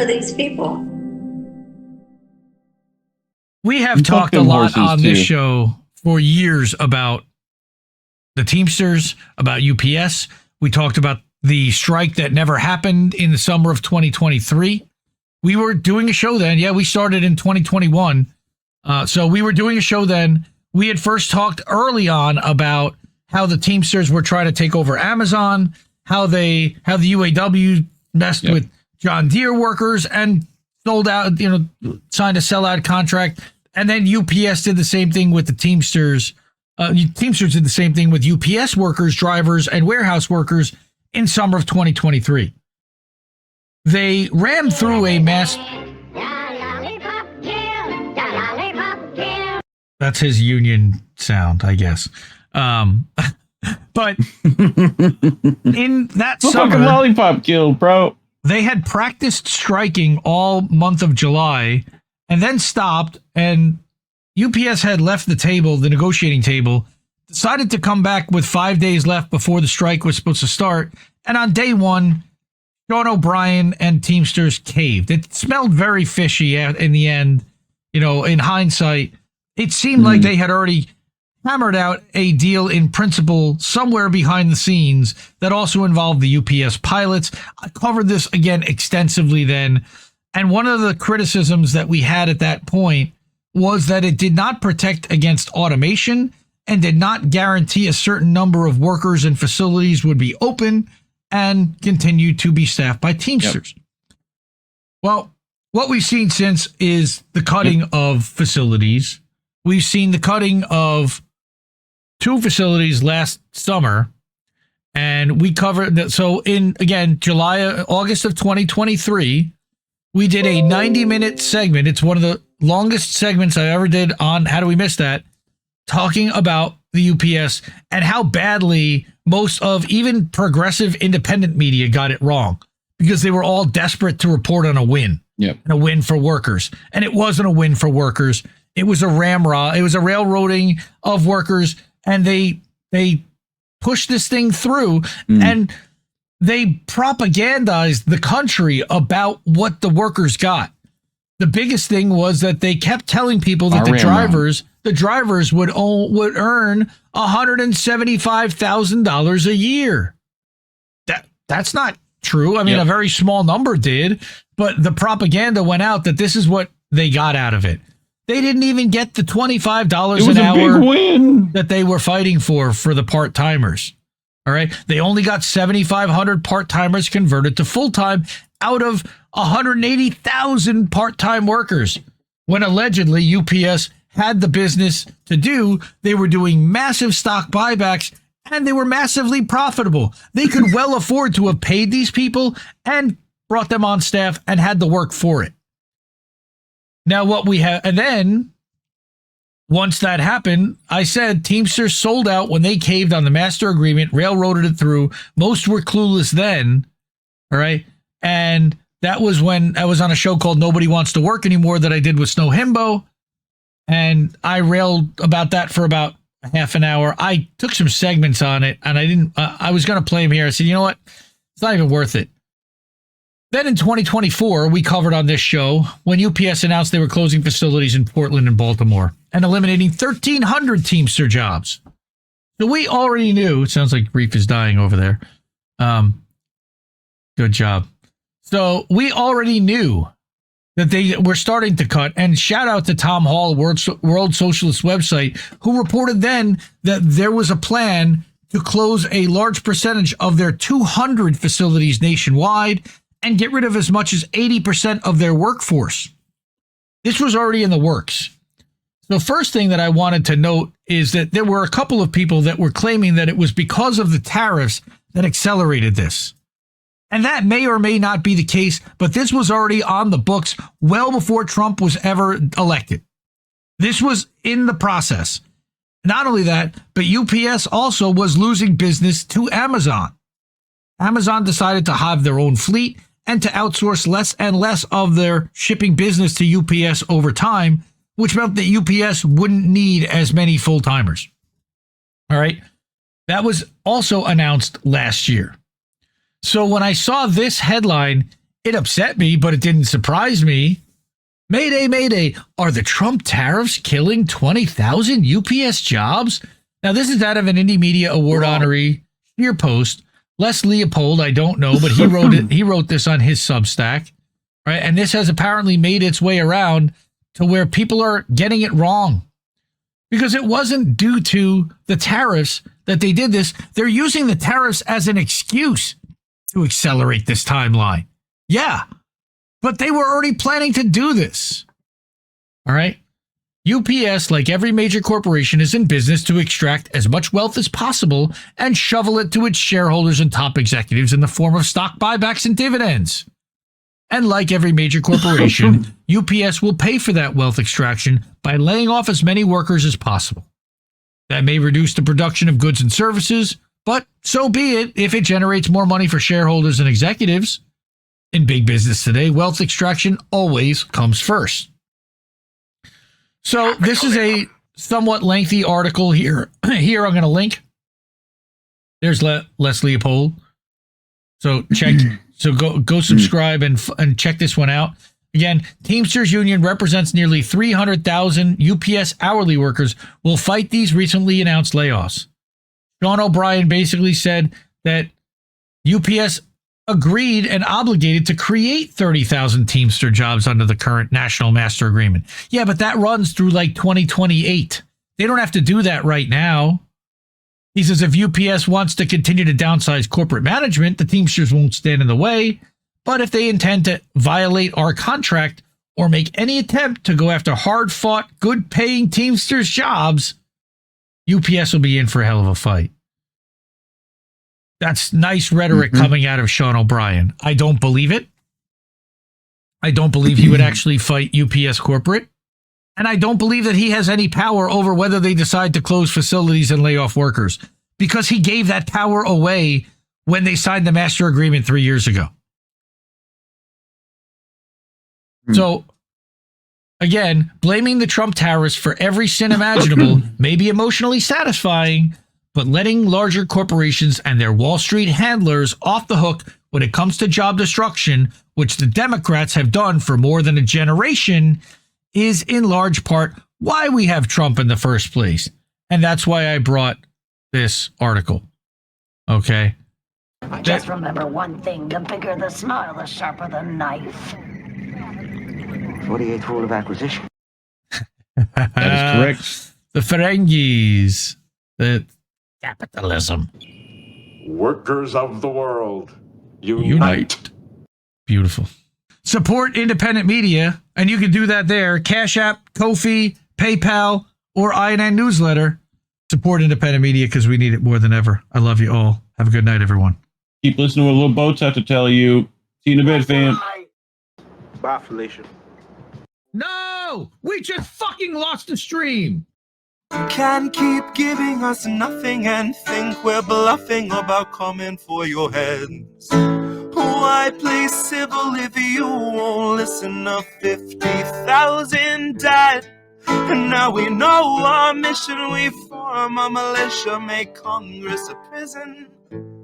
are these people? We have talked a lot on this show for years about the Teamsters, about UPS. We talked about the strike that never happened in the summer of 2023. We were doing a show then. Yeah, we started in 2021. So we were doing a show then. We had first talked early on about how the Teamsters were trying to take over Amazon, how the UAW messed with John Deere workers and sold out, signed a sellout contract. And then UPS did the same thing with the Teamsters. Teamsters did the same thing with UPS workers, drivers, and warehouse workers in summer of 2023. They rammed through a mass... That's his union sound, I guess. But in that summer... fucking lollipop guild, bro. They had practiced striking all month of July and then stopped, and UPS had left the table, the negotiating table, decided to come back with 5 days left before the strike was supposed to start. And on day one, Sean O'Brien and Teamsters caved. It smelled very fishy in the end. In hindsight, it seemed like they had already hammered out a deal in principle somewhere behind the scenes that also involved the UPS pilots. I covered this again extensively then. And one of the criticisms that we had at that point was that it did not protect against automation and did not guarantee a certain number of workers and facilities would be open and continue to be staffed by Teamsters. Yep. Well, what we've seen since is the cutting of facilities. We've seen the cutting of 2 facilities last summer, and we covered that. So in, again, August of 2023, we did a 90-minute segment. It's one of the longest segments I ever did on How Do We Miss That? Talking about the UPS and how badly most of even progressive independent media got it wrong because they were all desperate to report on a win. Yep. And a win for workers. And it wasn't a win for workers. It was a ramrod. It was a railroading of workers. And they pushed this thing through and they propagandized the country about what the workers got. The biggest thing was that they kept telling people that the drivers would earn $175,000 a year. That's not true. I mean, a very small number did, but the propaganda went out that this is what they got out of it. They didn't even get the $25 an hour that they were fighting for the part-timers. All right. They only got 7,500 part-timers converted to full-time out of 180,000 part-time workers. When allegedly UPS had the business to do, they were doing massive stock buybacks and they were massively profitable. They could well afford to have paid these people and brought them on staff and had the work for it. Now what we have, and then once that happened, I said Teamsters sold out when they caved on the master agreement, railroaded it through. Most were clueless then. All right. And that was when I was on a show called Nobody Wants to Work Anymore that I did with Snow Himbo. And I railed about that for about a half an hour. I took some segments on it and I was going to play them here. I said, you know what? It's not even worth it. Then in 2024, we covered on this show when UPS announced they were closing facilities in Portland and Baltimore and eliminating 1,300 Teamster jobs. So we already knew, it sounds like Reef is dying over there. Good job. So we already knew that they were starting to cut, and shout out to Tom Hall, World Socialist website, who reported then that there was a plan to close a large percentage of their 200 facilities nationwide and get rid of as much as 80% of their workforce. This was already in the works. The first thing that I wanted to note is that there were a couple of people that were claiming that it was because of the tariffs that accelerated this. And that may or may not be the case, but this was already on the books well before Trump was ever elected. This was in the process. Not only that, but UPS also was losing business to Amazon. Amazon decided to have their own fleet and to outsource less and less of their shipping business to UPS over time, which meant that UPS wouldn't need as many full-timers. All right. That was also announced last year. So when I saw this headline It upset me, but it didn't surprise me. Mayday, Mayday. Are the Trump tariffs killing 20,000 UPS jobs? Now, this is out of an Indie Media Award honoree, ScheerPost. Les Leopold, I don't know, but he wrote it. He wrote this on his Substack, right? And this has apparently made its way around to where people are getting it wrong. Because it wasn't due to the tariffs that they did this. They're using the tariffs as an excuse to accelerate this timeline. Yeah, but they were already planning to do this. All right. UPS, like every major corporation, is in business to extract as much wealth as possible and shovel it to its shareholders and top executives in the form of stock buybacks and dividends. And like every major corporation, UPS will pay for that wealth extraction by laying off as many workers as possible. That may reduce the production of goods and services, but so be it if it generates more money for shareholders and executives. In big business today, wealth extraction always comes first. So this is a somewhat lengthy article here. Here I'm going to link. There's Les Leopold. So check. So go subscribe and check this one out. Again, Teamsters Union represents nearly 300,000 UPS hourly workers will fight these recently announced layoffs. Sean O'Brien basically said that UPS agreed and obligated to create 30,000 Teamster jobs under the current National Master Agreement. Yeah, but that runs through like 2028. They don't have to do that right now. He says if UPS wants to continue to downsize corporate management, the Teamsters won't stand in the way. But if they intend to violate our contract or make any attempt to go after hard-fought, good-paying Teamsters jobs, UPS will be in for a hell of a fight. That's nice rhetoric coming out of Sean O'Brien. I don't believe it. I don't believe he would actually fight UPS corporate. And I don't believe that he has any power over whether they decide to close facilities and lay off workers, because he gave that power away when they signed the master agreement 3 years ago. So, again, blaming the Trump tariffs for every sin imaginable may be emotionally satisfying, but letting larger corporations and their Wall Street handlers off the hook when it comes to job destruction, which the Democrats have done for more than a generation, is in large part why we have Trump in the first place. And that's why I brought this article. Okay? Just remember one thing, the bigger the smile, the sharper the knife. 48th rule of acquisition. That is correct. The Ferengis. The capitalism. Workers of the world, Unite. Beautiful. Support independent media, and you can do that there. Cash App, Ko-fi, PayPal, or INN newsletter. Support independent media because we need it more than ever. I love you all. Have a good night, everyone. Keep listening to what little boats have to tell you. See you in a bit, fam. Bye, Felicia. No! We just fucking lost the stream! You can't keep giving us nothing and think we're bluffing about coming for your heads. Why play civil if you won't listen? To 50,000 died, and now we know our mission. We form a militia, make Congress a prison.